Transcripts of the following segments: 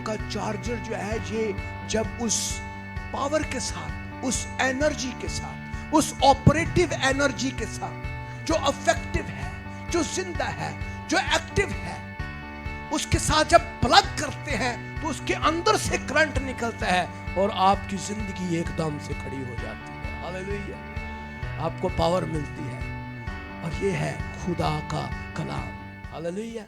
کا چارجر جو ہے یہ جب اس پاور کے ساتھ، اس انرجی کے ساتھ، اس آپریٹو انرجی کے ساتھ جو افیکٹو ہے، جو زندہ ہے، جو ایکٹیو ہے، اس کے ساتھ جب پلگ کرتے ہیں تو اس کے اندر سے کرنٹ نکلتا ہے اور آپ کی زندگی ایک دم سے کھڑی ہو جاتی ہے. ہاللیلویا. آپ کو پاور ملتی ہے اور یہ ہے خدا کا کلام. ہاللیلویا.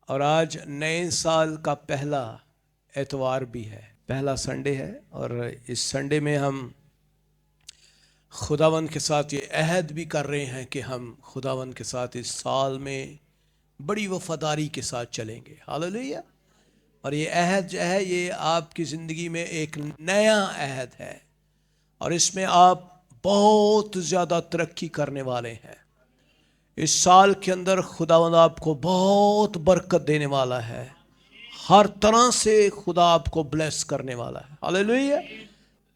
اور آج نئے سال کا پہلا اتوار بھی ہے، پہلا سنڈے ہے، اور اس سنڈے میں ہم خداوند کے ساتھ یہ عہد بھی کر رہے ہیں کہ ہم خداوند کے ساتھ اس سال میں بڑی وفاداری کے ساتھ چلیں گے. ہاللیلویا. اور یہ عہد جو ہے یہ آپ کی زندگی میں ایک نیا عہد ہے اور اس میں آپ بہت زیادہ ترقی کرنے والے ہیں. اس سال کے اندر خداوند آپ کو بہت برکت دینے والا ہے، ہر طرح سے خدا آپ کو بلیس کرنے والا ہے. ہاللیلویا.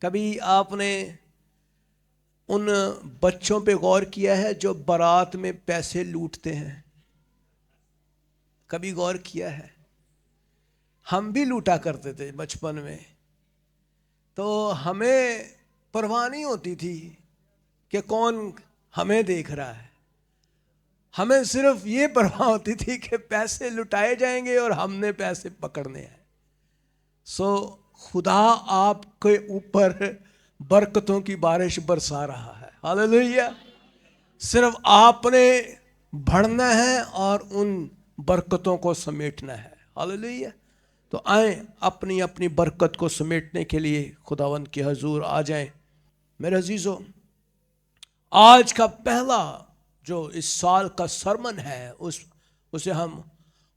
کبھی آپ نے ان بچوں پہ غور کیا ہے جو بارات میں پیسے لوٹتے ہیں؟ کبھی غور کیا ہے؟ ہم بھی لوٹا کرتے تھے بچپن میں، تو ہمیں پرواہ نہیں ہوتی تھی کہ کون ہمیں دیکھ رہا ہے. ہمیں صرف یہ پرواہ ہوتی تھی کہ پیسے لٹائے جائیں گے اور ہم نے پیسے پکڑنے ہیں. خدا آپ کے اوپر برکتوں کی بارش برسا رہا ہے. ہاللیلویا. صرف آپ نے بڑھنا ہے اور ان برکتوں کو سمیٹنا ہے. ہاللیلویا. تو آئیں اپنی اپنی برکت کو سمیٹنے کے لیے خداوند کے حضور آ جائیں. میرے عزیزو، آج کا پہلا جو اس سال کا سرمن ہے اسے ہم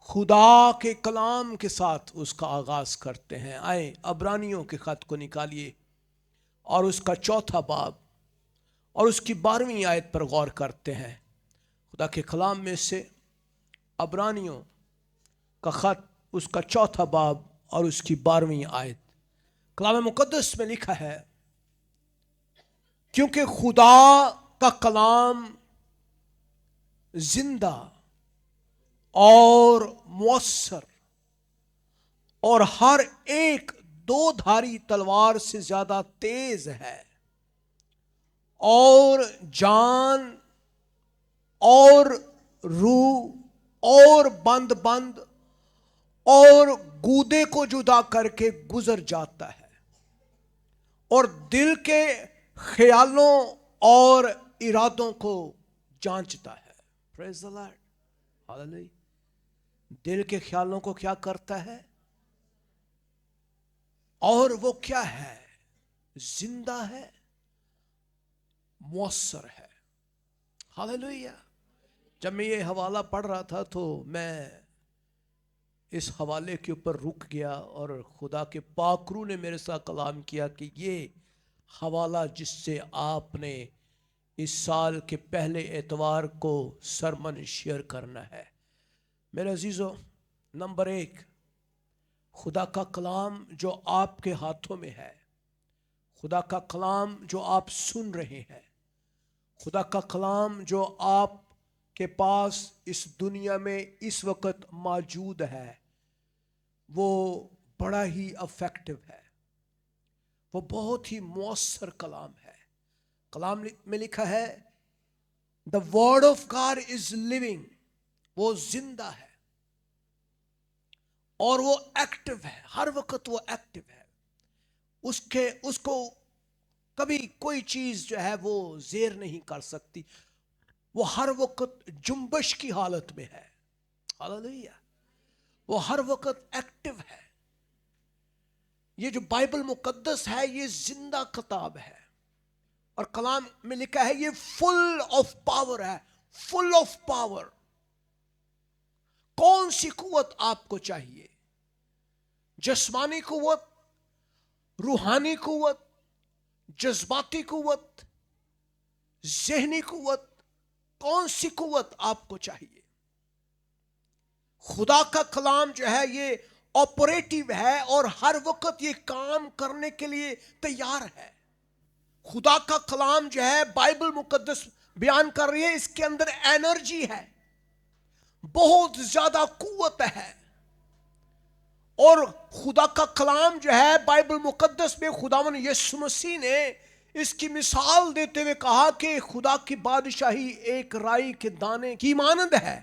خدا کے کلام کے ساتھ اس کا آغاز کرتے ہیں. آئیں عبرانیوں کے خط کو نکالیے اور اس کا 4 باب اور اس کی 12ویں آیت پر غور کرتے ہیں. خدا کے کلام میں سے عبرانیوں کا خط، اس کا 4 باب اور اس کی 12ویں آیت. کلام مقدس میں لکھا ہے، کیونکہ خدا کا کلام زندہ اور مؤثر اور ہر ایک 2 دھاری تلوار سے زیادہ تیز ہے اور جان اور روح اور بند اور گودے کو جدا کر کے گزر جاتا ہے اور دل کے خیالوں اور ارادوں کو جانچتا ہے. پریز دی لارڈ. ہاللیلویا. دل کے خیالوں کو کیا کرتا ہے؟ اور وہ کیا ہے؟ زندہ ہے، مؤثر ہے. ہاللیلویا. جب میں یہ حوالہ پڑھ رہا تھا تو میں اس حوالے کے اوپر رک گیا اور خدا کے پاک روح نے میرے ساتھ کلام کیا کہ یہ حوالہ جس سے آپ نے اس سال کے پہلے اتوار کو سرمن شیئر کرنا ہے. میرے عزیزو، نمبر 1، خدا کا کلام جو آپ کے ہاتھوں میں ہے، خدا کا کلام جو آپ سن رہے ہیں، خدا کا کلام جو آپ کے پاس اس دنیا میں اس وقت موجود ہے، وہ بڑا ہی افیکٹو ہے، وہ بہت ہی مؤثر کلام ہے. کلام میں لکھا ہے The word of God is living. وہ زندہ ہے اور وہ ایکٹیو ہے. ہر وقت وہ ایکٹیو ہے. اس کو کبھی کوئی چیز جو ہے وہ زیر نہیں کر سکتی. وہ ہر وقت جنبش کی حالت میں ہے. ہاللیلویا. وہ ہر وقت ایکٹیو ہے. یہ جو بائبل مقدس ہے یہ زندہ کتاب ہے اور کلام میں لکھا ہے یہ فل آف پاور ہے. Full of power. کون سی قوت آپ کو چاہیے؟ جسمانی قوت، روحانی قوت، जज्बाती कुव्वत, ज़हनी कुव्वत, कौन सी कुव्वत आपको चाहिए? खुदा का कलाम जो है ये ऑपरेटिव है और हर वक्त ये काम करने के लिए तैयार है। खुदा का कलाम जो है बाइबल मुकद्दस बयान कर रही है, इसके अंदर एनर्जी है, बहुत ज्यादा कुव्वत है। और खुदा का कलाम जो है बाइबल मुकद्दस में खुदावन यीशु मसीह ने इसकी मिसाल देते हुए कहा कि खुदा की बादशाही एक राई के दाने की मानंद है।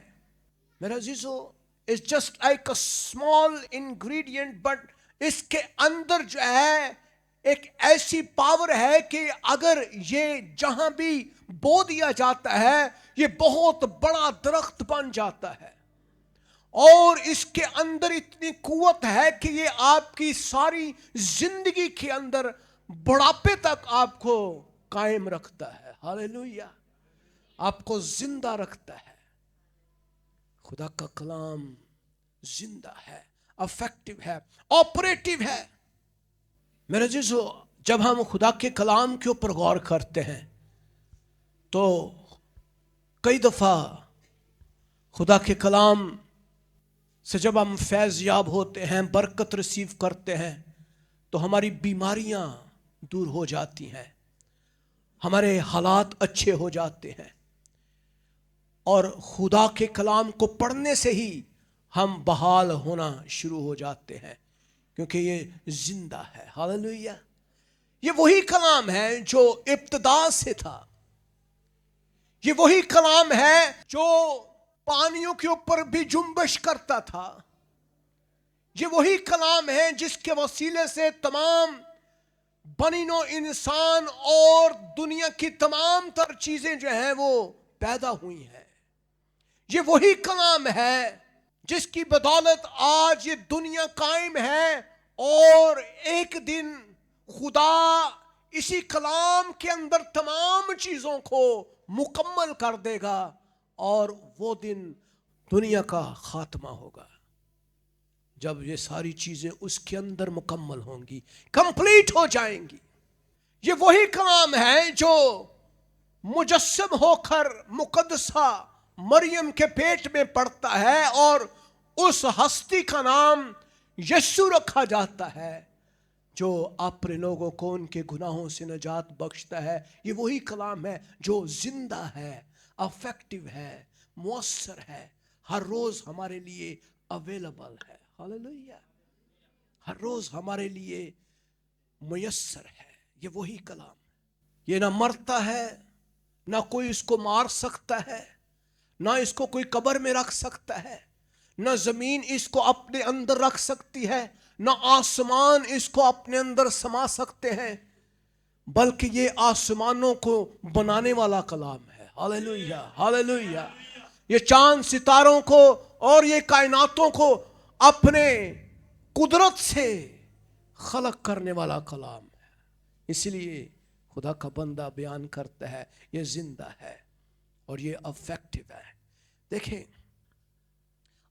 मेरा अजीजो, it's just like a small ingredient, but इसके अंदर जो है एक ऐसी पावर है कि अगर ये जहां भी बो दिया जाता है ये बहुत बड़ा दरख्त बन जाता है। और इसके अंदर इतनी कुव्वत है कि ये आपकी सारी जिंदगी के अंदर बुढ़ापे तक आपको कायम रखता है। हालेलुया, आपको जिंदा रखता है। खुदा का कलाम जिंदा है, अफेक्टिव है, ऑपरेटिव है। मेरे जीजो, जब हम खुदा के कलाम के ऊपर गौर करते हैं तो कई दफा खुदा के कलाम से जब हम फैज़ याब होते हैं, बरकत रिसीव करते हैं, तो हमारी बीमारियां दूर हो जाती हैं, हमारे हालात अच्छे हो जाते हैं। और खुदा के कलाम को पढ़ने से ही हम बहाल होना शुरू हो जाते हैं, क्योंकि ये जिंदा है। हालेलुया, ये वही कलाम है जो इब्तिदा से था। ये वही कलाम है जो पानियों के ऊपर भी जुम्बिश करता था। ये वही कलाम है जिसके वसीले से तमाम बनीनो इंसान और दुनिया की तमाम तर चीजें जो हैं वो पैदा हुई हैं। ये वही कलाम है जिसकी बदौलत आज ये दुनिया कायम है, और एक दिन खुदा इसी कलाम के अंदर तमाम चीजों को मुकम्मल कर देगा, और वो दिन दुनिया का खात्मा होगा जब ये सारी चीजें उसके अंदर मुकम्मल होंगी, कंप्लीट हो जाएंगी। ये वही कलाम है जो मुजस्सम होकर मुकद्दसा मरियम के पेट में पड़ता है, और उस हस्ती का नाम यीशु रखा जाता है, जो अपने लोगों को उनके गुनाहों से निजात बख्शता है। ये वही कलाम है जो जिंदा है, अफेक्टिव है, मुअस्सर है, हर रोज हमारे लिए अवेलेबल है। हालेलुया, हर रोज हमारे लिए मुयस्सर है। ये वही कलाम, ये ना मरता है, ना कोई इसको मार सकता है, ना इसको कोई कब्र में रख सकता है, ना जमीन इसको अपने अंदर रख सकती है, ना आसमान इसको अपने अंदर समा सकते हैं, बल्कि ये आसमानों को बनाने वाला कलाम है। हालेलुया, हालेलुया, ये चांद सितारों को और ये कायनातों को अपने कुदरत से खलक करने वाला कलाम है। इसलिए खुदा का बंदा बयान करता है ये जिंदा है और ये अफेक्टिव है। देखें,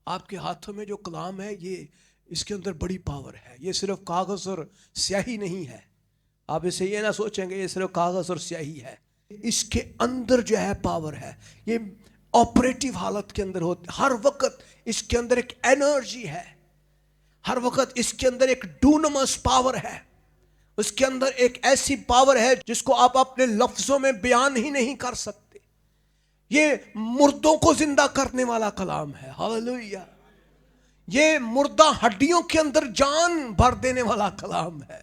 आपके हाथों में जो कलाम है ये इसके अंदर बड़ी पावर है। ये सिर्फ कागज और स्याही नहीं है। आप इसे ये ना सोचेंगे ये सिर्फ कागज और स्याही है। इसके अंदर जो है पावर है। ये ऑपरेटिव हालत के अंदर होते, हर वक्त इसके अंदर एक एनर्जी है, हर वक्त इसके अंदर एक डूनमस पावर है। उसके अंदर एक ऐसी पावर है जिसको आप अपने लफ्जों में बयान ही नहीं कर सकते। ये मुर्दों को जिंदा करने वाला कलाम है। हालेलुया, ये मुर्दा हड्डियों के अंदर जान भर देने वाला कलाम है।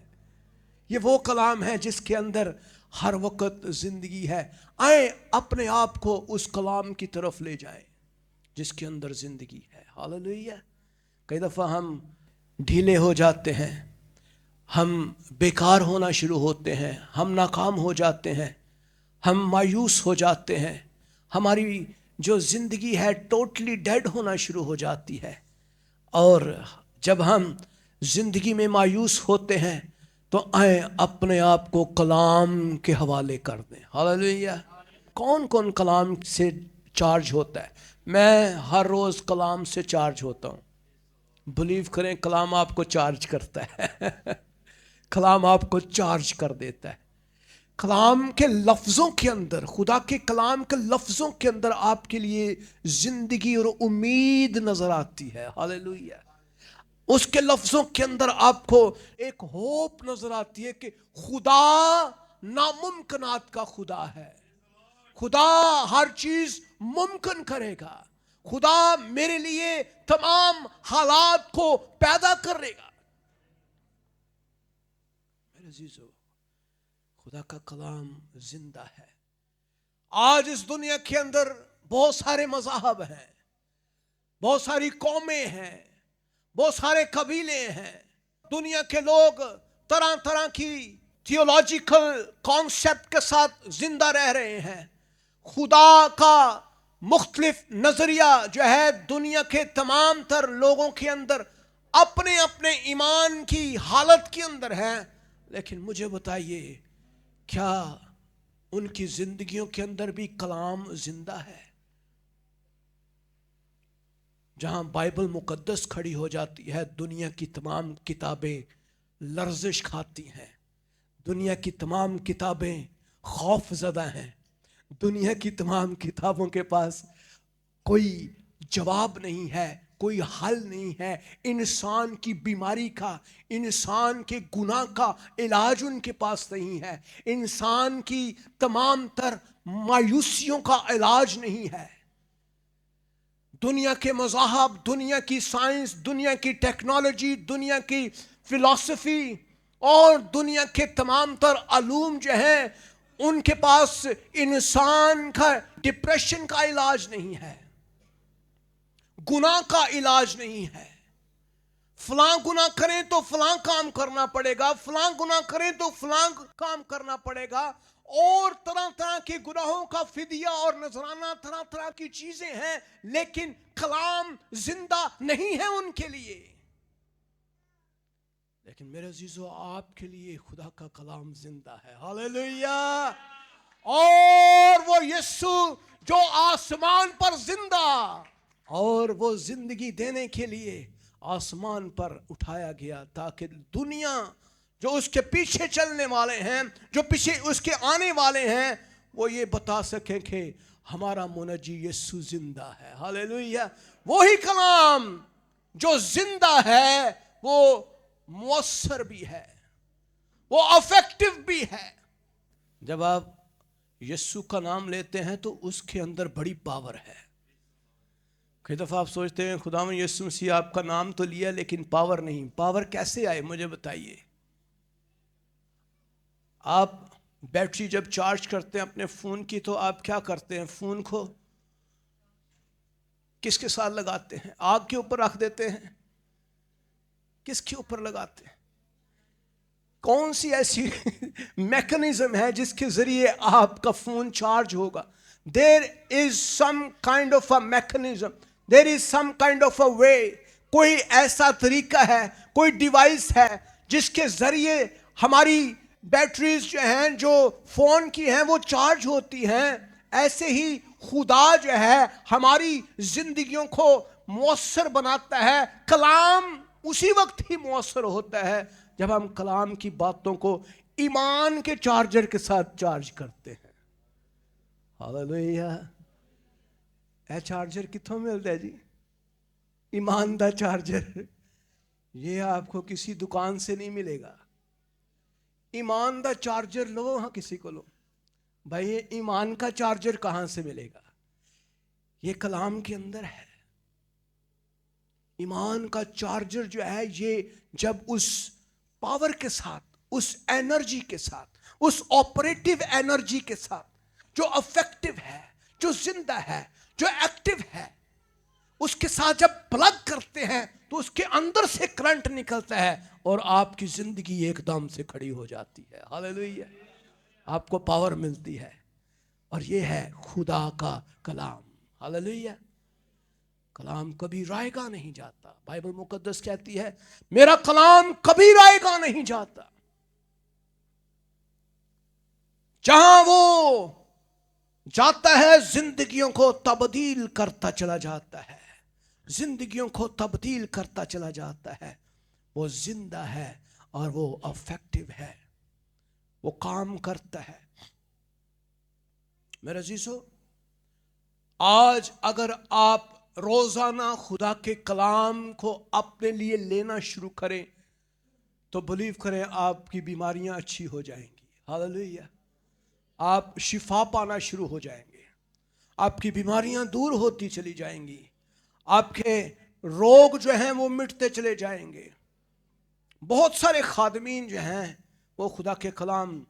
ये वो कलाम है जिसके अंदर हर वक्त जिंदगी है। आए अपने आप को उस कलाम की तरफ ले जाए जिसके अंदर जिंदगी है। हालेलुया। कई दफा हम ढीले हो जाते हैं, हम बेकार होना शुरू होते हैं, हम नाकाम हो जाते हैं, हम मायूस हो जाते हैं, हमारी जो जिंदगी है टोटली डेड होना शुरू हो जाती है। और जब हम जिंदगी में मायूस होते हैं तो आए अपने आप को कलाम के हवाले कर दें। हालेलुया। कौन कौन कलाम से चार्ज होता है? मैं हर रोज कलाम से चार्ज होता हूँ। बिलीव करें, कलाम आपको चार्ज करता है कलाम आपको चार्ज कर देता है। कलाम के लफ्ज़ों के अंदर, खुदा के कलाम के लफ्ज़ों के अंदर आपके लिए ज़िंदगी और उम्मीद नज़र आती है। हालेलुया। उसके लफ्ज़ों के अंदर आपको एक होप नज़र आती है कि खुदा नामुमकिनात का खुदा है। खुदा हर चीज़ मुमकिन करेगा। खुदा मेरे लिए तमाम हालात को पैदा करेगा। मेरे अजीजों, खुदा का कलाम जिंदा है। आज इस दुनिया के अंदर बहुत सारे मज़हब हैं, बहुत सारी कौमें हैं, बहुत सारे कबीले हैं। दुनिया के लोग तरह तरह की थियोलॉजिकल कॉन्सेप्ट के साथ जिंदा रह रहे हैं। खुदा का मुख्तलिफ नजरिया जो है दुनिया के तमाम तर लोगों के अंदर अपने अपने ईमान की हालत के अंदर है। लेकिन मुझे बताइए, क्या उनकी जिंदगियों के अंदर भी कलाम जिंदा है? जहां बाइबल मुकद्दस खड़ी हो जाती है, दुनिया की तमाम किताबें लर्जिश खाती हैं। दुनिया की तमाम किताबें खौफ ज़दा हैं। दुनिया की तमाम किताबों के पास कोई जवाब नहीं है, कोई हल नहीं है। इंसान की बीमारी का, इंसान के गुनाह का इलाज उनके पास नहीं है। इंसान की तमाम तर मायूसियों का इलाज नहीं है। दुनिया के मज़ाहब, दुनिया की साइंस, दुनिया की टेक्नोलॉजी, दुनिया की फिलॉसफी और दुनिया के तमाम तर अलूम जो हैं, उनके पास इंसान का डिप्रेशन का इलाज नहीं है, गुनाह का इलाज नहीं है। फलां गुनाह करें तो फलां काम करना पड़ेगा, फलां गुनाह करें तो फलां काम करना पड़ेगा, और तरह तरह के गुनाहों का फिदिया और नजराना, तरह तरह की चीजें हैं। लेकिन कलाम जिंदा नहीं है उनके लिए। लेकिन मेरे अजीजों, आपके लिए खुदा का कलाम जिंदा है। हालेलुया। और वो यीशु जो आसमान पर जिंदा, और वो जिंदगी देने के लिए आसमान पर उठाया गया, ताकि दुनिया जो उसके पीछे चलने वाले हैं, जो पीछे उसके आने वाले हैं, वो ये बता सकें कि हमारा मुनज्जी यीशु जिंदा है। हालेलुया। वही कलाम जो जिंदा है, वो मुअस्सर भी है, वो अफेक्टिव भी है। जब आप यीशु का नाम लेते हैं तो उसके अंदर बड़ी पावर है। कई दफ़ा आप सोचते हैं खुदा में यीशु मसीह आपका नाम तो लिया लेकिन पावर नहीं। पावर कैसे आए मुझे बताइए। आप बैटरी जब चार्ज करते हैं अपने फ़ोन की, तो आप क्या करते हैं? फ़ोन को किसके साथ लगाते हैं? आग के ऊपर रख देते हैं? किसके ऊपर लगाते हैं? कौन सी ऐसी मैकेनिज्म है जिसके जरिए आपका फोन चार्ज होगा? There is some kind of a mechanism, there is some kind of a way. कोई ऐसा तरीका है, कोई डिवाइस है जिसके जरिए हमारी बैटरीज जो हैं, जो फोन की हैं, वो चार्ज होती हैं। ऐसे ही खुदा जो है हमारी जिंदगियों को मुअस्सर बनाता है। कलाम उसी वक्त ही मुअस्सर होता है जब हम कलाम की बातों को ईमान के चार्जर के साथ चार्ज करते हैं। हालेलुया। ए चार्जर किथों मिलता है जी? ईमान दा चार्जर। ये आपको किसी दुकान से नहीं मिलेगा। ईमान दा चार्जर लो, हाँ किसी को लो भाई, ये ईमान का चार्जर कहां से मिलेगा? ये कलाम के अंदर है। ईमान का चार्जर जो है, ये जब उस पावर के साथ, उस एनर्जी के साथ, उस ऑपरेटिव एनर्जी के साथ, जो अफेक्टिव है, जो जिंदा है, जो एक्टिव है, उसके साथ जब प्लग करते हैं तो उसके अंदर से करंट निकलता है और आपकी जिंदगी एकदम से खड़ी हो जाती है। हालेलुया। आपको पावर मिलती है, और ये है खुदा का कलाम। हालेलुया। कलाम कभी रायगा नहीं जाता। बाइबल मुकद्दस कहती है मेरा कलाम कभी रायगा नहीं जाता। जहां वो जाता है जिंदगियों को तब्दील करता चला जाता है, जिंदगियों को तब्दील करता चला जाता है। वो जिंदा है और वो अफेक्टिव है। وہ کام کرتا ہے۔ میرے عزیزو، آج اگر آپ روزانہ خدا کے کلام کو اپنے لیے لینا شروع کریں تو بلیو کریں آپ کی بیماریاں اچھی ہو جائیں گی۔ ہاللیلویہ۔ آپ شفا پانا شروع ہو جائیں گے، آپ کی بیماریاں دور ہوتی چلی جائیں گی، آپ کے روگ جو ہیں وہ مٹتے چلے جائیں گے۔ بہت سارے خادمین جو ہیں وہ خدا کے کلام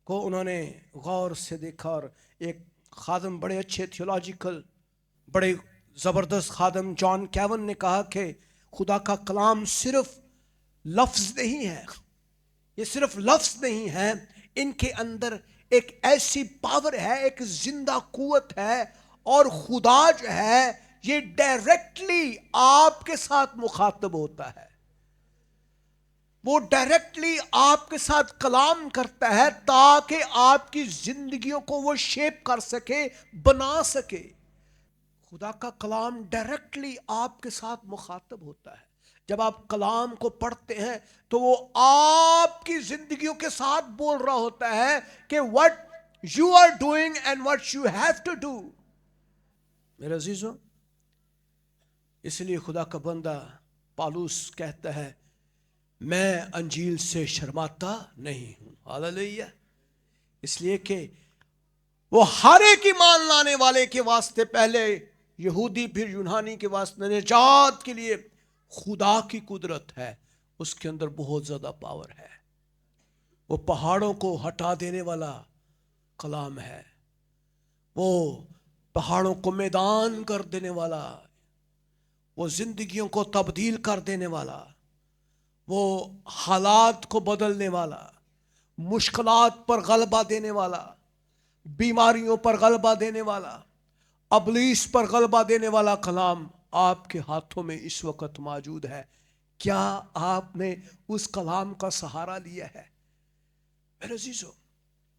کو انہوں نے غور سے دیکھا، اور ایک خادم بڑے اچھے تھیولوجیکل بڑے زبردست خادم جان کیون نے کہا کہ خدا کا کلام صرف لفظ نہیں ہے، یہ صرف لفظ نہیں ہے، ان کے اندر ایک ایسی پاور ہے، ایک زندہ قوت ہے، اور خدا جو ہے یہ ڈائریکٹلی آپ کے ساتھ مخاطب ہوتا ہے، وہ ڈائریکٹلی آپ کے ساتھ کلام کرتا ہے تاکہ آپ کی زندگیوں کو وہ شیپ کر سکے، بنا سکے۔ خدا کا کلام ڈائریکٹلی آپ کے ساتھ مخاطب ہوتا ہے۔ جب آپ کلام کو پڑھتے ہیں تو وہ آپ کی زندگیوں کے ساتھ بول رہا ہوتا ہے کہ what you are doing and what you have to do۔ میرے عزیزوں، اس لیے خدا کا بندہ پالوس کہتا ہے میں انجیل سے شرماتا نہیں ہوں۔ ہاللیلویہ۔ اس لیے کہ وہ ہر ایک ایمان لانے والے کے واسطے، پہلے یہودی پھر یونانی کے واسطے نجات کے لیے خدا کی قدرت ہے، اس کے اندر بہت زیادہ پاور ہے۔ وہ پہاڑوں کو ہٹا دینے والا کلام ہے، وہ پہاڑوں کو میدان کر دینے والا، وہ زندگیوں کو تبدیل کر دینے والا، وہ حالات کو بدلنے والا، مشکلات پر غلبہ دینے والا، بیماریوں پر غلبہ دینے والا، ابلیس پر غلبہ دینے والا کلام آپ کے ہاتھوں میں اس وقت موجود ہے۔ کیا آپ نے اس کلام کا سہارا لیا ہے؟ میرے عزیزو،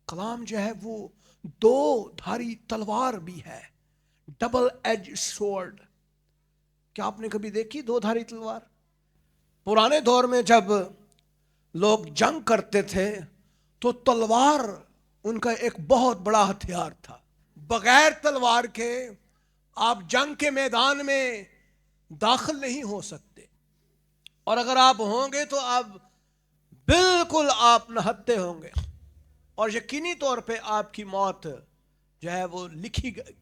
کلام جو ہے وہ دو دھاری تلوار بھی ہے، ڈبل ایج سورڈ۔ کیا آپ نے کبھی دیکھی دو دھاری تلوار؟ پرانے دور میں جب لوگ جنگ کرتے تھے تو تلوار ان کا ایک بہت بڑا ہتھیار تھا۔ بغیر تلوار کے آپ جنگ کے میدان میں داخل نہیں ہو سکتے، اور اگر آپ ہوں گے تو آپ بالکل آپ نہتے ہوں گے، اور یقینی طور پہ آپ کی موت جو ہے وہ لکھی گئی،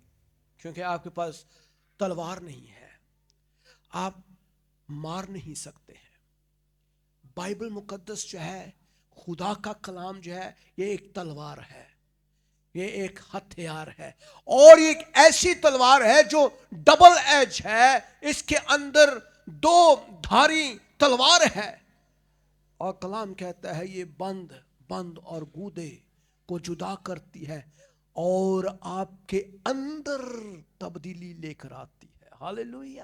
کیونکہ آپ کے پاس تلوار نہیں ہے، آپ مار نہیں سکتے ہیں۔ بائبل مقدس جو ہے، خدا کا کلام جو ہے، یہ ایک تلوار ہے، یہ ایک ہتھیار ہے، اور یہ ایک ایسی تلوار ہے جو ڈبل ایج ہے، اس کے اندر دو دھاری تلوار ہے، اور کلام کہتا ہے یہ بند اور گودے کو جدا کرتی ہے اور آپ کے اندر تبدیلی لے کر آتی ہے۔ ہاللیلویہ۔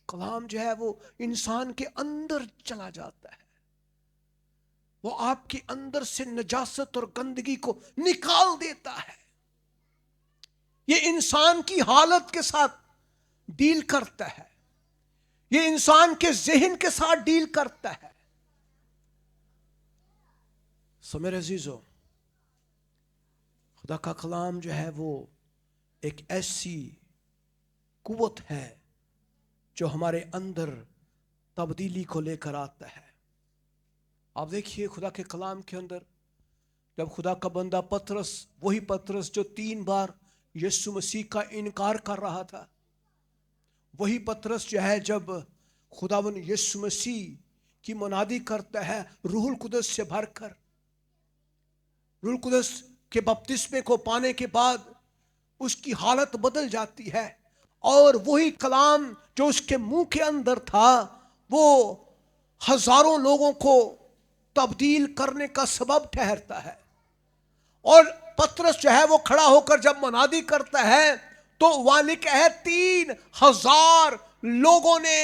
کلام جو ہے وہ انسان کے اندر چلا جاتا ہے، وہ آپ کے اندر سے نجاست اور گندگی کو نکال دیتا ہے، یہ انسان کی حالت کے ساتھ ڈیل کرتا ہے، یہ انسان کے ذہن کے ساتھ ڈیل کرتا ہے۔ سو میرے عزیزو، خدا کا کلام جو ہے وہ ایک ایسی قوت ہے جو ہمارے اندر تبدیلی کو لے کر آتا ہے۔ آپ دیکھیے خدا کے کلام کے اندر جب خدا کا بندہ پطرس، وہی پطرس جو 3 بار یسوع مسیح کا انکار کر رہا تھا، وہی پطرس جو ہے جب خداوند یسوع مسیح کی منادی کرتا ہے روح القدس سے بھر کر، روح القدس کے بپتسمے کو پانے کے بعد اس کی حالت بدل جاتی ہے، اور وہی کلام جو اس کے منہ کے اندر تھا وہ ہزاروں لوگوں کو تبدیل کرنے کا سبب ٹھہرتا ہے۔ اور پطرس جو ہے وہ کھڑا ہو کر جب منادی کرتا ہے تو وہاں لکھا ہے 3000 لوگوں نے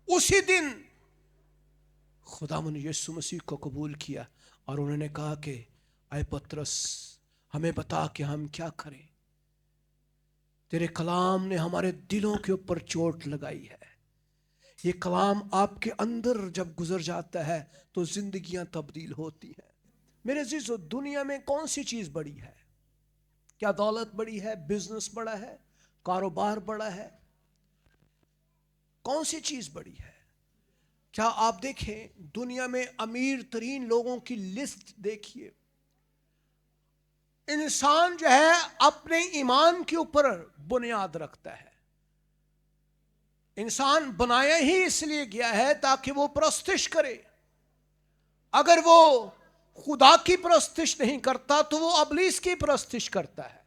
اسی دن خداوند یسوع مسیح کو قبول کیا، اور انہوں نے کہا کہ اے پطرس ہمیں بتا کہ ہم کیا کریں، تیرے کلام نے ہمارے دلوں کے اوپر چوٹ لگائی ہے۔ یہ کلام آپ کے اندر جب گزر جاتا ہے تو زندگیاں تبدیل ہوتی ہیں۔ मेरे अजीजों, दुनिया में कौन सी चीज बड़ी है? क्या दौलत बड़ी है? बिजनेस बड़ा है? कारोबार बड़ा है? कौन सी चीज बड़ी है? क्या आप देखें दुनिया में अमीर तरीन लोगों की लिस्ट देखिए, इंसान जो है अपने ईमान के ऊपर बुनियाद रखता है। इंसान बनाया ही इसलिए गया है ताकि वो परस्तिश करे। अगर वो खुदा की परस्तिश नहीं करता तो वो अबलीस की परस्तिश करता है,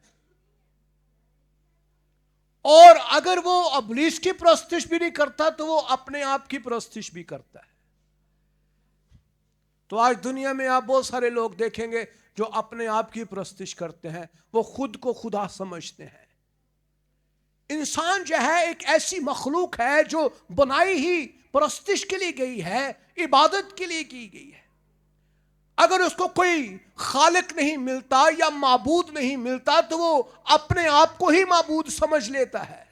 और अगर वो अबलीस की परस्तिश भी नहीं करता तो वो अपने आप की परस्तिश भी करता है। तो आज दुनिया में आप बहुत सारे लोग देखेंगे जो अपने आप की परस्तिश करते हैं, वो खुद को खुदा समझते हैं। इंसान जो है एक ऐसी मखलूक है जो बनाई ही परस्तिश के लिए गई है, इबादत के लिए की गई है। अगर उसको कोई खालिक नहीं मिलता या माबूद नहीं मिलता तो वो अपने आप को ही माबूद समझ लेता है।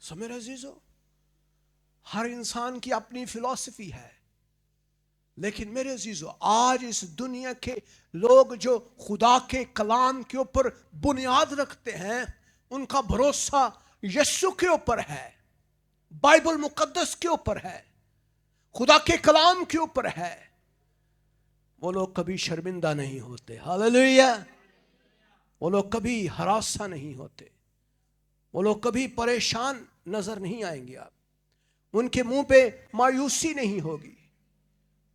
सो मेरे अजीजों, हर इंसान की अपनी फिलॉसफी है, लेकिन मेरे अजीजों आज इस दुनिया के लोग जो खुदा के कलाम के ऊपर बुनियाद रखते हैं, उनका भरोसा यीशु के ऊपर है, बाइबल मुकद्दस के ऊपर है, खुदा के कलाम के ऊपर है, वो लोग कभी शर्मिंदा नहीं होते। हालेलुया। वो लोग कभी हरासा नहीं होते, वो लोग कभी परेशान नजर नहीं आएंगे। आप उनके मुंह पे मायूसी नहीं होगी,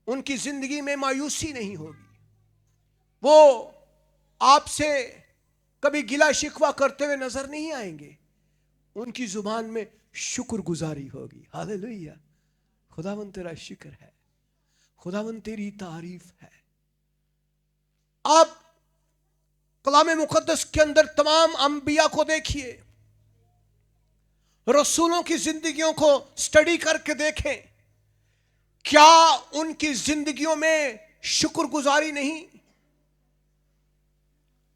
उनकी जिंदगी में मायूसी नहीं होगी। वो आपसे कभी गिला शिकवा करते हुए नजर नहीं आएंगे, उनकी जुबान में शुक्रगुजारी होगी। हालेलुया। खुदावंद तेरा शुक्र है, खुदावंद तेरी तारीफ है। आप कलाम मुकद्दस के अंदर तमाम अंबिया को देखिए, रसूलों की जिंदगियों को स्टडी करके देखें, क्या उनकी जिंदगियों में शुक्रगुजारी नहीं?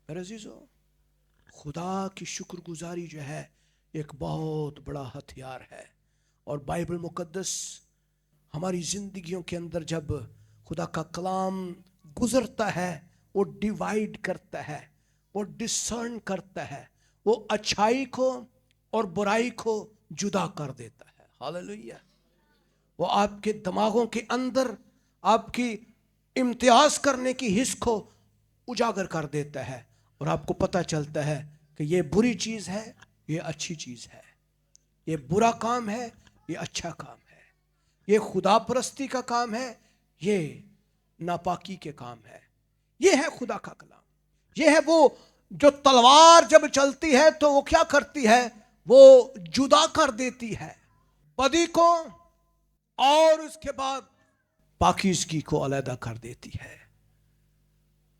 मेरे अजीजों, खुदा की शुक्रगुजारी जो है एक बहुत बड़ा हथियार है, और बाइबल मुकद्दस हमारी जिंदगियों के अंदर जब खुदा का कलाम गुजरता है, वो डिवाइड करता है, वो डिसर्न करता है, वो अच्छाई को और बुराई को जुदा कर देता है। हालेलुया। वो आपके दिमागों के अंदर आपकी इम्तियाज करने की हिस्स को उजागर कर देता है, और आपको पता चलता है कि ये बुरी चीज है, ये अच्छी चीज है, ये बुरा काम है, ये अच्छा काम है, ये खुदा परस्ती का काम है, ये नापाकी के काम है। ये है खुदा का कलाम। ये है वो जो तलवार जब चलती है तो वो क्या करती है? वो जुदा कर देती है बदी को, और उसके बाद पाकीज़गी को अलहदा कर देती है।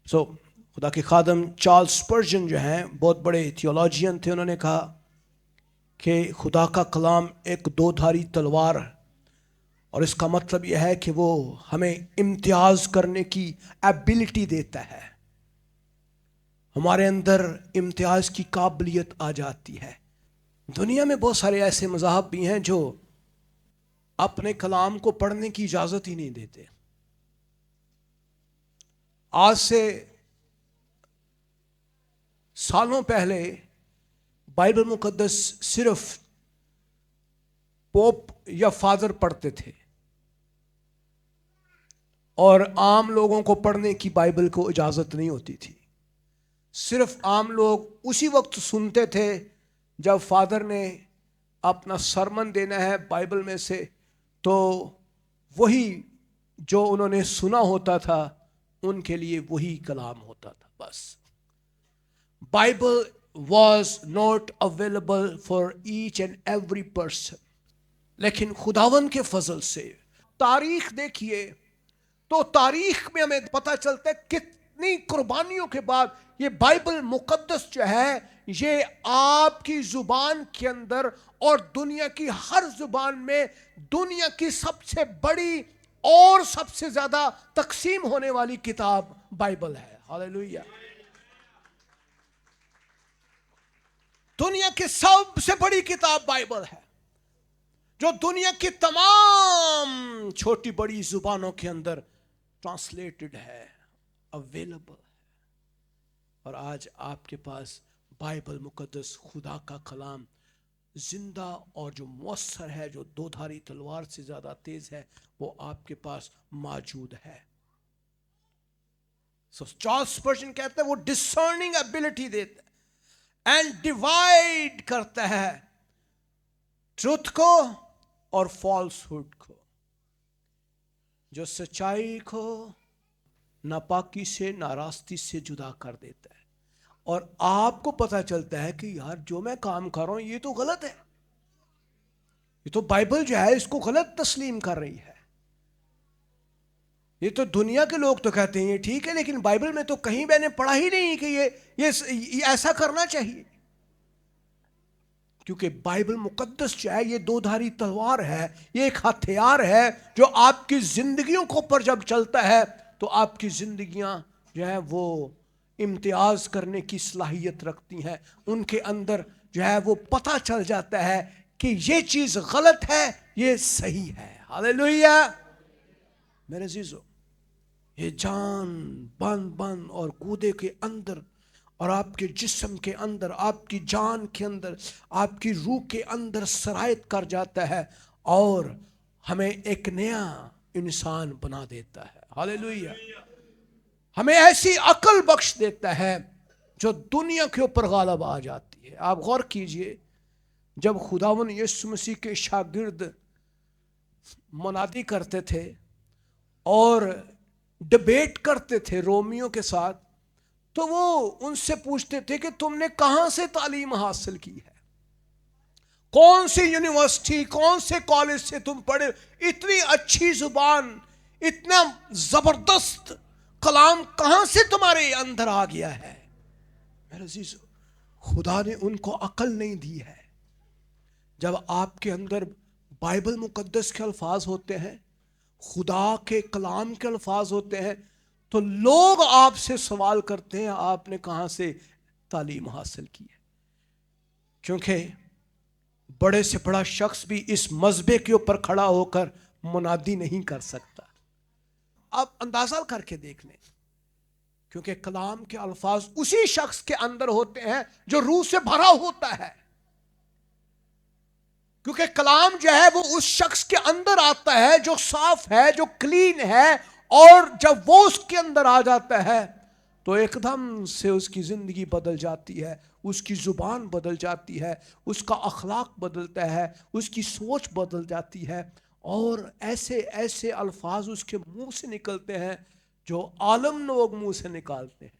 खुदा के खादम चार्ल्स स्पर्जन जो हैं, बहुत बड़े थियोलॉजियन थे, उन्होंने कहा कि खुदा का कलाम एक दो धारी तलवार, और इसका मतलब यह है कि वो हमें इम्तियाज करने की एबिलिटी देता है। हमारे अंदर इम्तियाज की काबिलियत आ जाती है। दुनिया में बहुत सारे ऐसे मज़ाहब भी हैं जो अपने कलाम को पढ़ने की इजाज़त ही नहीं देते। आज से सालों पहले बाइबल मुकद्दस सिर्फ पोप या फादर पढ़ते थे, और आम लोगों को पढ़ने की बाइबल को इजाज़त नहीं होती थी। सिर्फ आम लोग उसी वक्त सुनते थे जब फादर ने अपना सरमन देना है बाइबल में से, तो वही जो उन्होंने सुना होता था उनके लिए वही कलाम होता था। बस Bible was not available for each and every person. लेकिन खुदावन के फजल से तारीख देखिए तो तारीख में हमें पता चलता है कितनी कुर्बानियों के बाद ये बाइबल मुकद्दस जो है ये आपकी जुबान के अंदर और दुनिया की हर जुबान में दुनिया की सबसे बड़ी और सबसे ज्यादा तकसीम होने वाली किताब बाइबल है। हालेलुया। दुनिया की सबसे बड़ी किताब बाइबल है, जो दुनिया की तमाम छोटी बड़ी जुबानों के अंदर ट्रांसलेटेड है, अवेलेबल है। और आज आपके पास बाइबल मुकद्दस, खुदा का कलाम, जिंदा और जो मौसर है, जो दो धारी तलवार से ज्यादा तेज है, वो आपके पास मौजूद है। सो चार्ल्स स्पर्जन कहता है वो डिसर्निंग एबिलिटी देता है एंड डिवाइड करता है ट्रुथ को और फॉल्सहुड को, जो सच्चाई को नापाकी से, नारास्ती से जुदा कर देता है। और आपको पता चलता है कि यार जो मैं काम कर रहा हूं ये तो गलत है, ये तो बाइबल जो है इसको गलत तस्लीम कर रही है। ये तो दुनिया के लोग तो कहते हैं ये ठीक है, लेकिन बाइबल में तो कहीं मैंने पढ़ा ही नहीं कि ये ऐसा करना चाहिए। क्योंकि बाइबल मुकद्दस जो है ये दो धारी तलवार है, ये एक हथियार है जो आपकी जिंदगियों को ऊपर जब चलता है तो आपकी जिंदगियां जो है वो इम्तियाज करने की सलाहियत रखती हैं। उनके अंदर जो है वो पता चल जाता है कि ये चीज गलत है, ये सही है। हालेलुया मेरे अजीजों, ये जान बन और कूदे के अंदर और आपके जिस्म के अंदर, आपकी जान के अंदर, आपकी रूह के अंदर सरायत कर जाता है और हमें एक नया इंसान बना देता है। हालेलुया, हमें ऐसी अकल बख्श देता है जो दुनिया के ऊपर गालिब आ जाती है। आप गौर कीजिए, जब खुदावन यीशु मसीह के शागिर्द मुनादी करते थे और डिबेट करते थे रोमियों के साथ, तो वो उनसे पूछते थे कि तुमने कहां से तालीम हासिल की है, कौन सी यूनिवर्सिटी, कौन से कॉलेज से तुम पढ़े, इतनी अच्छी जुबान, इतना जबरदस्त कलाम कहां से तुम्हारे अंदर आ गया है। मेरे अजीजों, खुदा ने उनको अकल नहीं दी है। जब आपके अंदर बाइबल मुकद्दस के अल्फाज होते हैं, खुदा के कलाम के अल्फाज होते हैं, तो लोग आपसे सवाल करते हैं आपने कहां से तालीम हासिल की है। क्योंकि बड़े से बड़ा शख्स भी इस मजबे के ऊपर खड़ा होकर मुनादी नहीं कर सकता। आप अंदाजा करके देख लें, क्योंकि कलाम के अल्फाज उसी शख्स के अंदर होते हैं जो रूह से भरा होता है। क्योंकि कलाम जो है वो उस शख्स के अंदर आता है जो साफ है, जो क्लीन है, और जब वो उसके अंदर आ जाता है तो एकदम से उसकी जिंदगी बदल जाती है, उसकी जुबान बदल जाती है, उसका अखलाक बदलता है, उसकी सोच बदल जाती है, और ऐसे ऐसे अल्फाज उसके मुंह से निकलते हैं जो आलम लोग मुंह से निकालते हैं,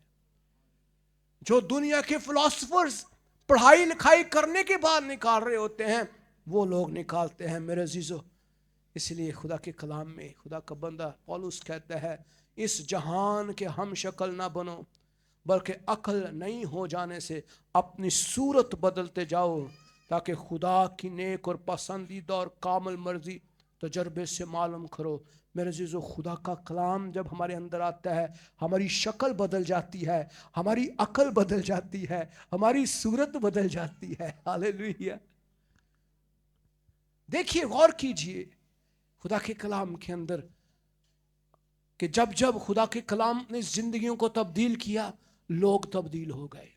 जो दुनिया के फिलोसफर्स पढ़ाई लिखाई करने के बाद निकाल रहे होते हैं, वो लोग निकालते हैं। मेरे अजीजों, इसलिए खुदा के कलाम में खुदा का बंदा पौलुस कहता है, इस जहान के हम शक्ल ना बनो, बल्कि अक्ल नहीं हो जाने से अपनी सूरत बदलते जाओ, ताकि खुदा की नेक और पसंदीदा और कामिल मर्जी तजर्बे से मालूम करो। मेरे अजीजों, खुदा का कलाम जब हमारे अंदर आता है, हमारी शक्ल बदल जाती है, हमारी अकल बदल जाती है, हमारी सूरत बदल जाती है। हालेलुया। देखिए, गौर कीजिए खुदा के कलाम के अंदर कि जब जब खुदा के कलाम ने जिंदगियों को तब्दील किया, लोग तब्दील हो गए।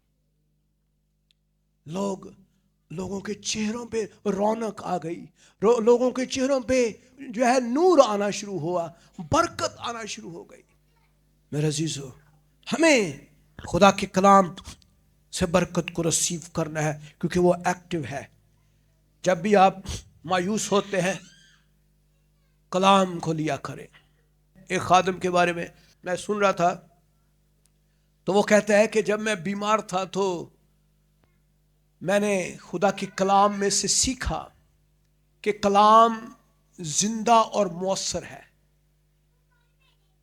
लोगों के चेहरों पे रौनक आ गई, लोगों के चेहरों पे जो है नूर आना शुरू हुआ, बरकत आना शुरू हो गई। मेरे अजीजों, हमें खुदा के कलाम से बरकत को रिसीव करना है, क्योंकि वो एक्टिव है। जब भी आप मायूस होते हैं, कलाम को लिया करें। एक खादिम के बारे में मैं सुन रहा था, तो वो कहता है कि जब मैं बीमार था तो मैंने खुदा के कलाम में से सीखा कि कलाम जिंदा और मौसर है।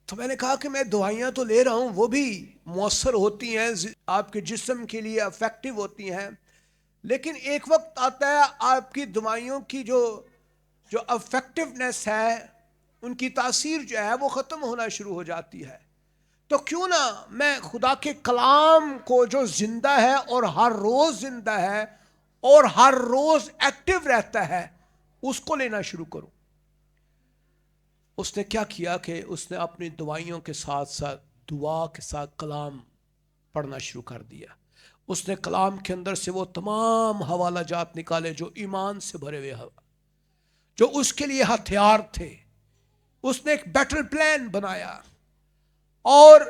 तो मैंने कहा कि मैं दवाइयाँ तो ले रहा हूँ, वो भी मौसर होती हैं, आपके जिस्म के लिए इफेक्टिव होती हैं, लेकिन एक वक्त आता है आपकी दवाइयों की जो इफेक्टिवनेस है, उनकी तासीर जो है वो ख़त्म होना शुरू हो जाती है। तो क्यों ना मैं खुदा के कलाम को जो जिंदा है और हर रोज़ जिंदा है और हर रोज़ एक्टिव रहता है, उसको लेना शुरू करूं। اس نے کیا کیا کہ اس نے اپنی دوائیوں کے ساتھ ساتھ دعا کے ساتھ کلام پڑھنا شروع کر دیا. اس نے کلام کے اندر سے وہ تمام حوالہ جات نکالے جو ایمان سے بھرے ہوئے جو اس کے لیے ہتھیار تھے. اس نے ایک بیٹل پلان بنایا اور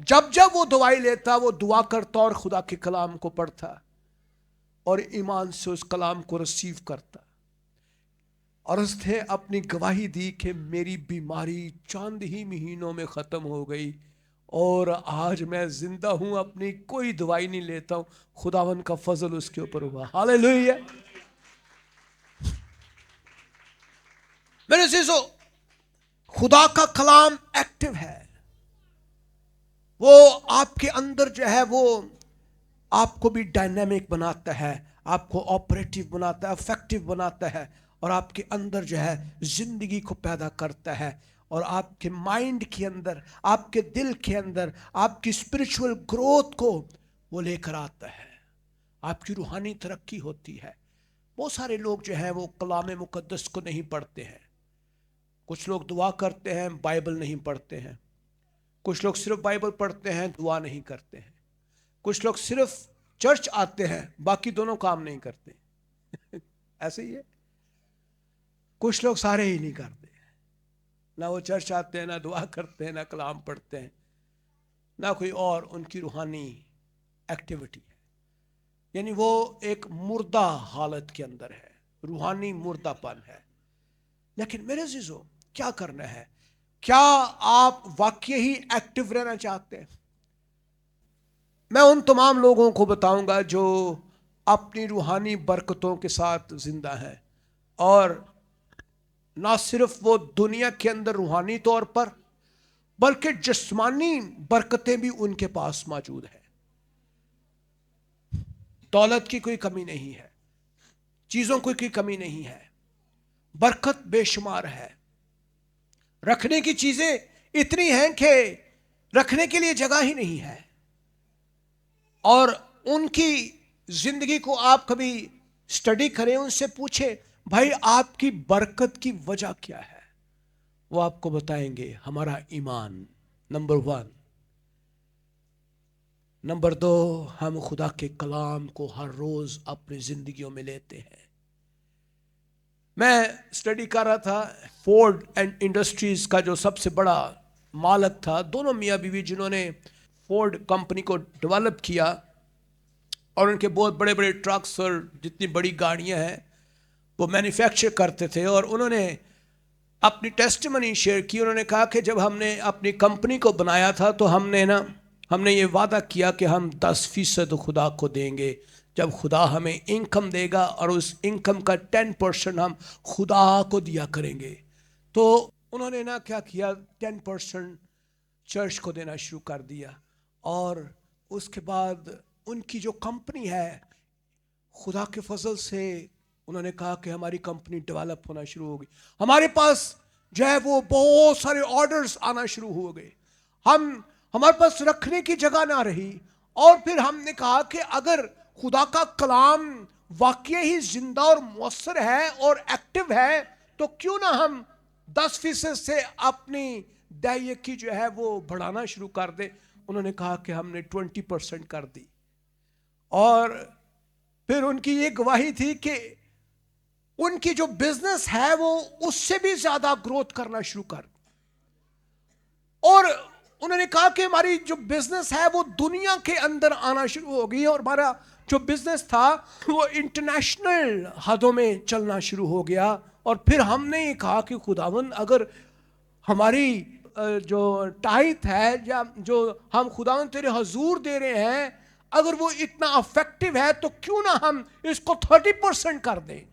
جب جب وہ دوائی لیتا وہ دعا کرتا اور خدا کے کلام کو پڑھتا اور ایمان سے اس کلام کو ریسیو کرتا. اور اس نے اپنی گواہی دی کہ میری بیماری چند ہی مہینوں میں ختم ہو گئی اور آج میں زندہ ہوں, اپنی کوئی دوائی نہیں لیتا ہوں, خداوند کا فضل اس کے اوپر ہوا. ہاللیلویا. میرے عزیزو, خدا کا کلام ایکٹیو ہے. وہ آپ کے اندر جو ہے وہ آپ کو بھی ڈائنامک بناتا ہے, آپ کو آپریٹو بناتا ہے, افیکٹو بناتا ہے, اور آپ کے اندر جو ہے زندگی کو پیدا کرتا ہے, اور آپ کے مائنڈ کے اندر, آپ کے دل کے اندر آپ کی اسپرچول گروتھ کو وہ لے کر آتا ہے. آپ کی روحانی ترقی ہوتی ہے. بہت سارے لوگ جو ہیں وہ کلام مقدس کو نہیں پڑھتے ہیں. کچھ لوگ دعا کرتے ہیں, بائبل نہیں پڑھتے ہیں. کچھ لوگ صرف بائبل پڑھتے ہیں, دعا نہیں کرتے ہیں. کچھ لوگ صرف چرچ آتے ہیں, باقی دونوں کام نہیں کرتے. ایسے ہی ہے. کچھ لوگ سارے ہی نہیں کرتے, نہ وہ چرچ آتے ہیں, نہ دعا کرتے ہیں, نہ کلام پڑھتے ہیں, نہ کوئی اور ان کی روحانی ایکٹیویٹی ہے. یعنی وہ ایک مردہ حالت کے اندر ہے, روحانی مردہ پن ہے. لیکن میرے عزیزو, کیا کرنا ہے؟ کیا آپ واقعی ہی ایکٹیو رہنا چاہتے ہیں؟ میں ان تمام لوگوں کو بتاؤں گا جو اپنی روحانی برکتوں کے ساتھ زندہ ہیں, اور نہ صرف وہ دنیا کے اندر روحانی طور پر بلکہ جسمانی برکتیں بھی ان کے پاس موجود ہیں. دولت کی کوئی کمی نہیں ہے, چیزوں کی کوئی کمی نہیں ہے, برکت بے شمار ہے. رکھنے کی چیزیں اتنی ہیں کہ رکھنے کے لیے جگہ ہی نہیں ہے. اور ان کی زندگی کو آپ کبھی سٹڈی کریں, ان سے پوچھیں بھائی آپ کی برکت کی وجہ کیا ہے؟ وہ آپ کو بتائیں گے ہمارا ایمان نمبر 1. نمبر 2, ہم خدا کے کلام کو ہر روز اپنی زندگیوں میں لیتے ہیں. میں سٹڈی کر رہا تھا, فورڈ اینڈ انڈسٹریز کا جو سب سے بڑا مالک تھا, دونوں میاں بیوی جنہوں نے فورڈ کمپنی کو ڈیولپ کیا, اور ان کے بہت بڑے بڑے ٹرکس اور جتنی بڑی گاڑیاں ہیں وہ مینوفیکچر کرتے تھے. اور انہوں نے اپنی ٹیسٹیمنی شیئر کی. انہوں نے کہا کہ جب ہم نے اپنی کمپنی کو بنایا تھا تو ہم نے یہ وعدہ کیا کہ ہم 10% خدا کو دیں گے جب خدا ہمیں انکم دے گا, اور اس انکم کا 10% ہم خدا کو دیا کریں گے. تو انہوں نے کیا کیا, 10% چرچ کو دینا شروع کر دیا. اور اس کے بعد ان کی جو کمپنی ہے, خدا کے فضل سے انہوں نے کہا کہ ہماری کمپنی ڈیولپ ہونا شروع ہو گئی. ہمارے پاس جو ہے وہ بہت سارے آرڈرز آنا شروع ہو گئے. ہمارے پاس رکھنے کی جگہ نہ رہی. اور پھر ہم نے کہا کہ اگر خدا کا کلام واقعی ہی زندہ اور مؤثر ہے اور ایکٹیو ہے تو کیوں نہ ہم 10% سے اپنی دہیے کی جو ہے وہ بڑھانا شروع کر دیں. انہوں نے کہا کہ ہم نے 20% کر دی. اور پھر ان کی یہ گواہی تھی کہ ان کی جو بزنس ہے وہ اس سے بھی زیادہ گروتھ کرنا شروع کر. اور انہوں نے کہا کہ ہماری جو بزنس ہے وہ دنیا کے اندر آنا شروع ہو گئی, اور ہمارا جو بزنس تھا وہ انٹرنیشنل حدوں میں چلنا شروع ہو گیا. اور پھر ہم نے یہ کہا کہ خداوند اگر ہماری جو ٹائٹ ہے یا جو ہم خداوند تیرے حضور دے رہے ہیں اگر وہ اتنا افیکٹو ہے تو کیوں نہ ہم اس کو 30% کر دیں.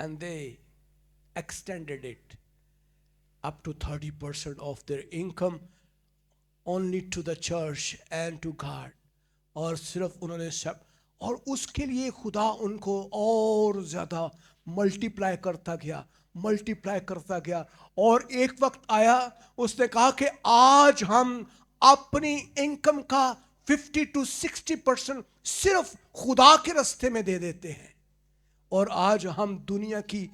And they extended it up to 30% of their income only to the church and to God. اور صرف انہوں نے اور اس کے لیے خدا ان کو اور زیادہ ملٹیپلائی کرتا گیا. اور ایک وقت آیا اس نے کہا کہ آج ہم اپنی انکم کا 50 to 60% صرف خدا کے راستے میں دے دیتے ہیں. اور آج ہم دنیا کی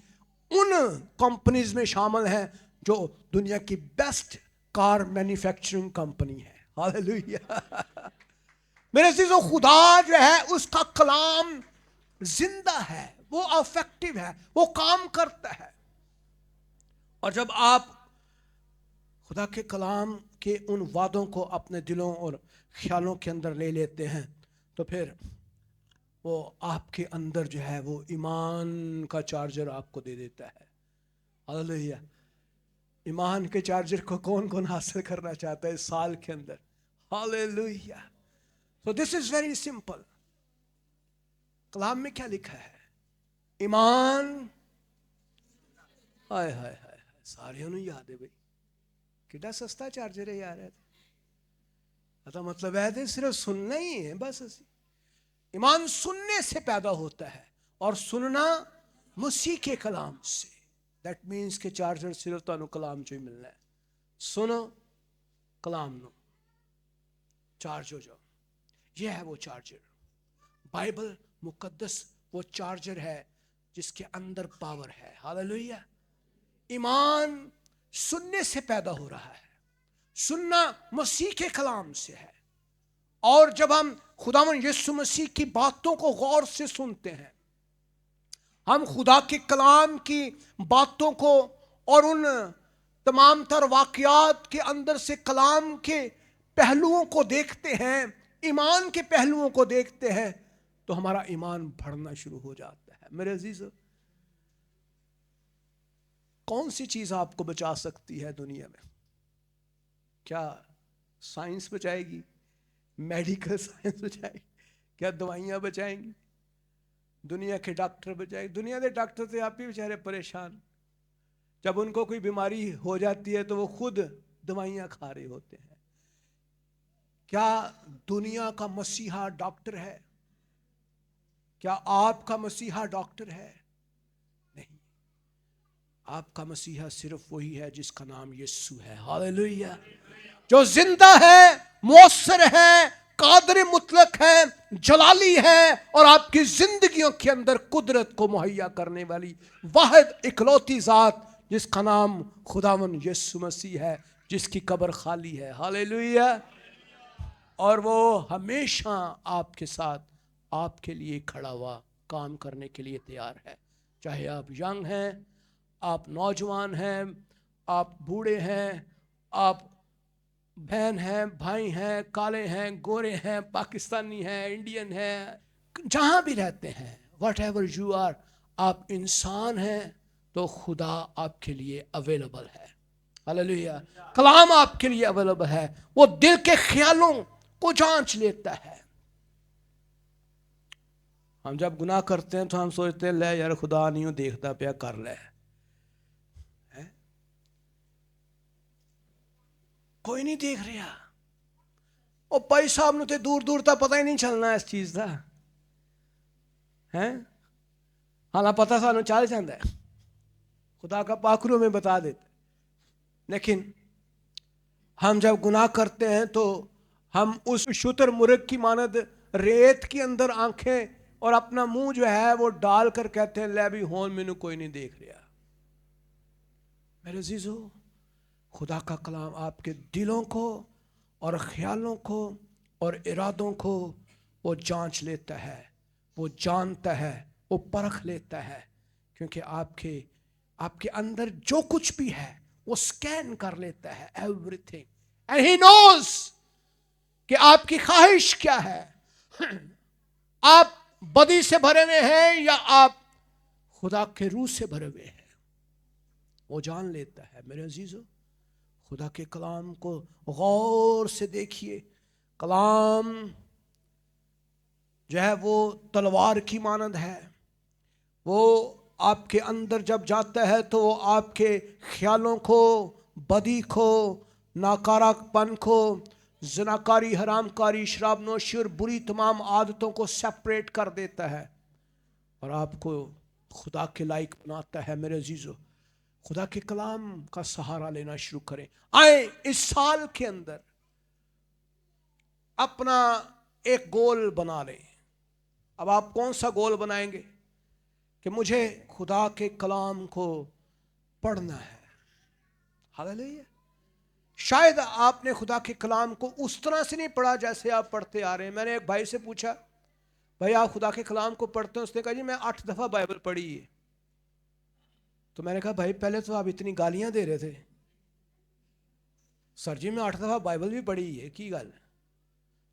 ان کمپنیز میں شامل ہیں جو دنیا کی بیسٹ کار مینوفیکچرنگ کمپنی ہے. ہاللیلویا. میرے عزیزو خدا جو ہے اس کا کلام زندہ ہے, وہ افیکٹو ہے, وہ کام کرتا ہے. اور جب آپ خدا کے کلام کے ان وعدوں کو اپنے دلوں اور خیالوں کے اندر لے لیتے ہیں تو پھر وہ آپ کے اندر جو ہے وہ ایمان کا چارجر آپ کو دے دیتا ہے. ہاللیلویا. ایمان کے چارجر کو کون کون حاصل کرنا چاہتا ہے اس سال کے اندر؟ ہاللیلویا. So this is very simple. کلام میں کیا لکھا ہے؟ ایمان. ہائے ہائے ہائے, سارے انہوں یاد ہے بھائی, کتنا سستا چارجر ہے یار. مطلب ہے صرف سننا ہی ہے بس. ایمان سننے سے پیدا ہوتا ہے اور سننا مسیح کے کلام سے. دیٹ مینس کہ چارجر صرف تانوں کلام چ ہی ملنا ہے. سنو کلام نو چارج ہو جاؤ. یہ ہے وہ چارجر. بائبل مقدس وہ چارجر ہے جس کے اندر پاور ہے. ہاللیلویا. ایمان سننے سے پیدا ہو رہا ہے, سننا مسیح کے کلام سے ہے. اور جب ہم خداوند یسوع مسیح کی باتوں کو غور سے سنتے ہیں, ہم خدا کے کلام کی باتوں کو اور ان تمام تر واقعات کے اندر سے کلام کے پہلوؤں کو دیکھتے ہیں, ایمان کے پہلوؤں کو دیکھتے ہیں, تو ہمارا ایمان بڑھنا شروع ہو جاتا ہے. میرے عزیزو, کون سی چیز آپ کو بچا سکتی ہے دنیا میں؟ کیا سائنس بچائے گی؟ میڈیکل سائنس بچائے گی؟ کیا دوائیاں بچائیں گی؟ دنیا کے ڈاکٹر بچائے گی؟ دنیا کے ڈاکٹر تو آپ ہی بیچارے پریشان. جب ان کو کوئی بیماری ہو جاتی ہے تو وہ خود دوائیاں کھا رہے ہوتے ہیں. کیا دنیا کا مسیحا ڈاکٹر ہے؟ کیا آپ کا مسیحا ڈاکٹر ہے؟ نہیں. آپ کا مسیحا صرف وہی ہے جس کا نام یسوع ہے. ہاللیلویا. جو زندہ ہے, مؤثر ہے, قادر مطلق ہے, جلالی ہے, اور آپ کی زندگیوں کے اندر قدرت کو مہیا کرنے والی واحد اکلوتی ذات جس کا نام خداوند یسوع مسیح ہے, جس کی قبر خالی ہے. ہاللیلویا. اور وہ ہمیشہ آپ کے ساتھ, آپ کے لیے کھڑا ہوا, کام کرنے کے لیے تیار ہے. چاہے آپ ینگ ہیں, آپ نوجوان ہیں, آپ بوڑھے ہیں, آپ بہن ہیں, بھائی ہیں, کالے ہیں, گورے ہیں, پاکستانی ہیں, انڈین ہیں, جہاں بھی رہتے ہیں, واٹ ایور یو آر, آپ انسان ہیں تو خدا آپ کے لیے اویلیبل ہے. ہاللیلویا. کلام آپ کے لیے اویلیبل ہے. وہ دل کے خیالوں کو جانچ لیتا ہے. ہم جب گناہ کرتے ہیں تو ہم سوچتے ہیں لے یار خدا نہیں دیکھتا پیا, کر لے. کوئی نہیں دیکھ رہا. وہ بھائی صاحب نو تے دور دور تک پتہ ہی نہیں چلنا اس چیز کا ہے. حالاں پتہ سانو چل جاتا ہے, خدا کا پاکروں میں بتا دیتا. لیکن ہم جب گناہ کرتے ہیں تو ہم اس شتر مرغ کی مانند ریت کے اندر آنکھیں اور اپنا منہ جو ہے وہ ڈال کر کہتے ہیں لے بھی ہون مینوں کوئی نہیں دیکھ رہا. میرے عزیزو, خدا کا کلام آپ کے دلوں کو اور خیالوں کو اور ارادوں کو وہ جانچ لیتا ہے, وہ جانتا ہے, وہ پرکھ لیتا ہے, کیونکہ آپ کے اندر جو کچھ بھی ہے وہ سکین کر لیتا ہے ایوری تھنگ. اینڈ ہی نوز کہ آپ کی خواہش کیا ہے. آپ بدی سے بھرے ہوئے ہیں یا آپ خدا کے روح سے بھرے ہوئے ہیں, وہ جان لیتا ہے. میرے عزیزو, خدا کے کلام کو غور سے دیکھیے. کلام جو ہے وہ تلوار کی مانند ہے. وہ آپ کے اندر جب جاتا ہے تو وہ آپ کے خیالوں کو, بدی کو, ناکارہ پن کو, زناکاری, حرام کاری, شراب نوشی اور بری تمام عادتوں کو سیپریٹ کر دیتا ہے اور آپ کو خدا کے لائق بناتا ہے. میرے عزیزو, خدا کے کلام کا سہارا لینا شروع کریں. آئیں اس سال کے اندر اپنا ایک گول بنا لیں. اب آپ کون سا گول بنائیں گے؟ کہ مجھے خدا کے کلام کو پڑھنا ہے, हालेलुया। शायद आपने खुदा के कलाम को उस तरह से नहीं पढ़ा जैसे आप पढ़ते आ रहे हैं। मैंने एक भाई से पूछा, भाई आप खुदा के कलाम को पढ़ते हैं? उसने कहा जी मैं 8 दफ़ा बाइबल पढ़ी है। तो मैंने कहा भाई पहले तो आप इतनी गालियां दे रहे थे। सर जी मैं 8 दफ़ा बाइबल भी पढ़ी है, की गल?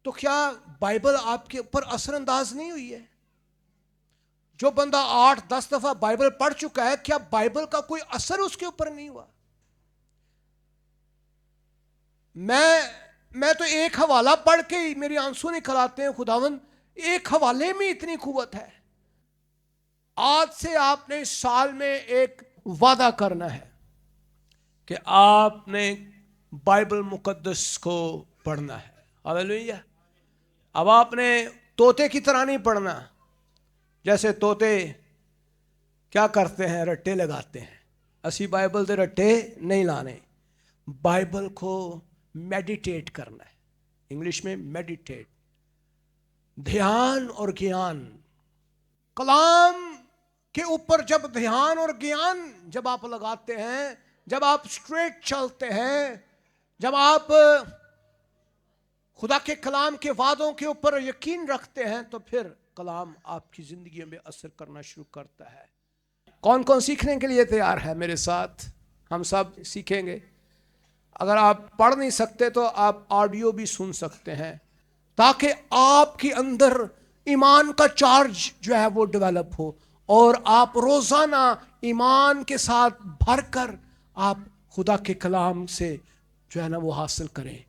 तो क्या बाइबल आपके ऊपर असरअंदाज नहीं हुई है? जो बंदा 8-10 दफ़ा बाइबल पढ़ चुका है, क्या बाइबल का कोई असर उसके ऊपर नहीं हुआ? मैं तो एक हवाला पढ़ के ही मेरे आंसू निकल आते हैं। खुदावन, एक हवाले में इतनी कुव्वत है। आज से आपने साल में एक वादा करना है कि आपने बाइबल मुकद्दस को पढ़ना है। हालेलुया। अब आपने तोते की तरह नहीं पढ़ना। जैसे तोते क्या करते हैं, रट्टे लगाते हैं। असी बाइबल के रट्टे नहीं लाने, बाइबल को मेडिटेट करना है। इंग्लिश में मेडिटेट, ध्यान और ज्ञान। कलाम के ऊपर जब ध्यान और ज्ञान जब आप लगाते हैं, जब आप स्ट्रेट चलते हैं, जब आप खुदा के कलाम के वादों के ऊपर यकीन रखते हैं, तो फिर कलाम आपकी जिंदगी में असर करना शुरू करता है। कौन कौन सीखने के लिए तैयार है मेरे साथ? हम सब सीखेंगे। अगर आप पढ़ नहीं सकते तो आप ऑडियो भी सुन सकते हैं, ताकि आपके अंदर ईमान का चार्ज जो है वो डेवलप हो और आप रोजाना ईमान के साथ भरकर आप खुदा के कलाम से जो है ना वो हासिल करें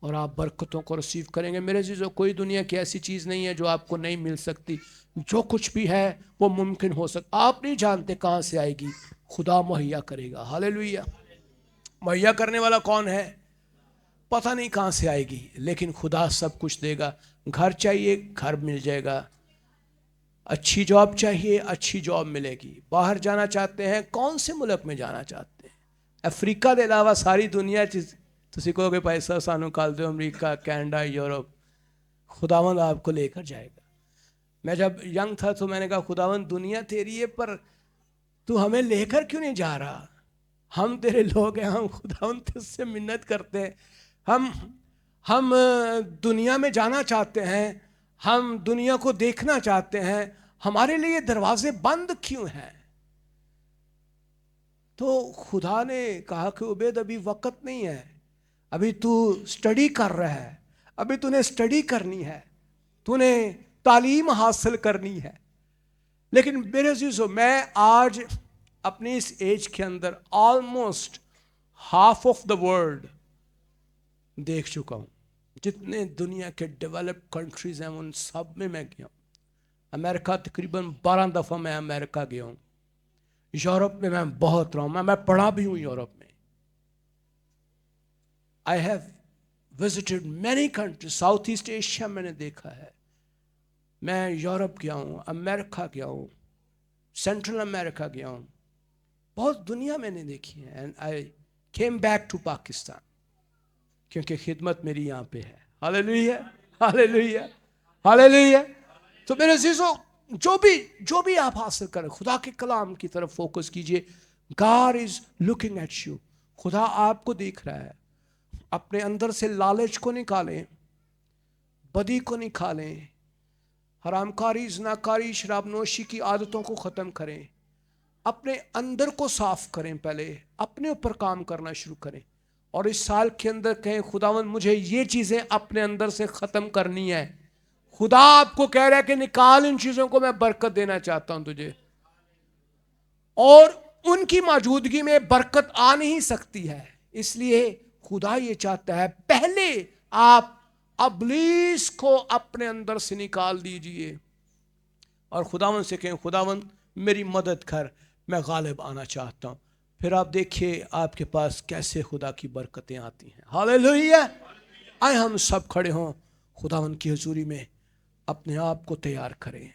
और आप बरकतों को रिसीव करेंगे। मेरे अज़ीज़ों, कोई दुनिया की ऐसी चीज़ नहीं है जो आपको नहीं मिल सकती। जो कुछ भी है वो मुमकिन हो सकता। आप नहीं जानते कहाँ से आएगी, खुदा मुहैया करेगा। हालेलुया। मुहैया करने वाला कौन है? पता नहीं कहाँ से आएगी, लेकिन खुदा सब कुछ देगा। घर चाहिए, घर मिल जाएगा। अच्छी जॉब चाहिए, अच्छी जॉब मिलेगी। बाहर जाना चाहते हैं, कौन से मुल्क में जाना चाहते हैं? अफ्रीका के अलावा सारी दुनिया तुसी कहोगे पैसा सानू कल दो, अमरीका, कनाडा, यूरोप। खुदावंद आपको लेकर जाएगा। मैं जब यंग था तो मैंने कहा खुदावंद दुनिया तेरी है, पर तू हमें लेकर क्यों नहीं जा रहा? हम तेरे लोग हैं, हम खुदावंद तुझसे मिन्नत करते हैं। हम दुनिया में जाना चाहते हैं, हम दुनिया को देखना चाहते हैं। हमारे लिए दरवाजे बंद क्यों हैं? तो खुदा ने कहा कि उबैद अभी वक्त नहीं है, अभी तू स्टडी कर रहा है, अभी तूने स्टडी करनी है, तूने तालीम हासिल करनी है। लेकिन मेरे अज़ीज़ों, मैं आज अपनी इस एज के अंदर almost half of the world देख चुका हूँ। जितने दुनिया के डेवलप्ड कंट्रीज हैं उन सब में मैं गया हूँ। अमेरिका तकरीबन 12 दफ़ा मैं अमेरिका गया हूँ। यूरोप में मैं बहुत रहा हूँ, मैं पढ़ा भी हूँ यूरोप में। I have visited many countries. South east Asia मैंने देखा है। मैं यूरोप गया हूँ, अमेरिका गया हूँ, सेंट्रल अमेरिका गया हूँ। बहुत दुनिया मैंने देखी है। And I came back to Pakistan, क्योंकि खिदमत मेरी यहाँ पे है। Hallelujah, hallelujah, hallelujah. तो मेरे अज़ीज़ों, जो भी आप हासिल करें, खुदा के कलाम की तरफ फोकस कीजिए। God is looking at you. खुदा आपको देख रहा है। अपने अंदर से लालच को निकालें, बदी को निकालें, हरामकारी, ज़िनाकारी, शराबनोशी की आदतों को ख़त्म करें। अपने अंदर को साफ करें, पहले अपने ऊपर काम करना शुरू करें और इस साल के अंदर कहें खुदावंद मुझे ये चीज़ें अपने अंदर से ख़त्म करनी है। खुदा आपको कह रहा है कि निकाल इन चीज़ों को, मैं बरकत देना चाहता हूं तुझे। और उनकी मौजूदगी में बरकत आ नहीं सकती है, इसलिए खुदा ये चाहता है पहले आप अबलीस को अपने अंदर से निकाल दीजिए और खुदावंद से कहें खुदावंद मेरी मदद कर, मैं गालिब आना चाहता हूं। फिर आप देखिए आपके पास कैसे खुदा की बरकतें आती हैं। हालेलुया। आए हम सब खड़े हों, खुदावंद की हुजूरी में अपने आप को तैयार करें।